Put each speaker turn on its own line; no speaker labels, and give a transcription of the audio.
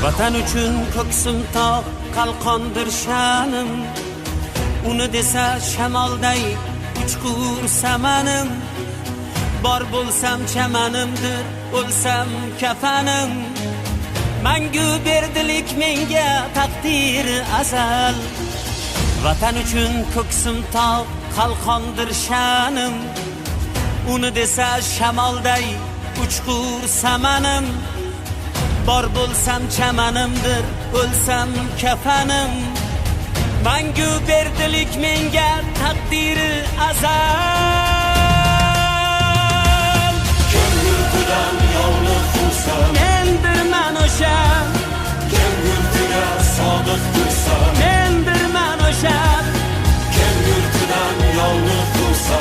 Vatan uchun ko'ksim tog' qalqondir sha'nim, uni desa shamolday uchqur samanim. Bor bo'lsam chamanimdir, o'lsam kafanim. Mangu berdilik menga taqdir azal. Vatan uchun ko'ksim tog' qalqondir sha'nim, uni desa shamolday uchqur samanim. Bor bo'lsam chamanimdir, o'lsam kafanim. Mangu berdilik menga taqdiri azal.
Kim yurtidan yovni quvsa,
Mendirman o'sha.
kim yurtiga sodiq tursa,
Mendirman o'sha.
kim yurtidan yovni quvsa,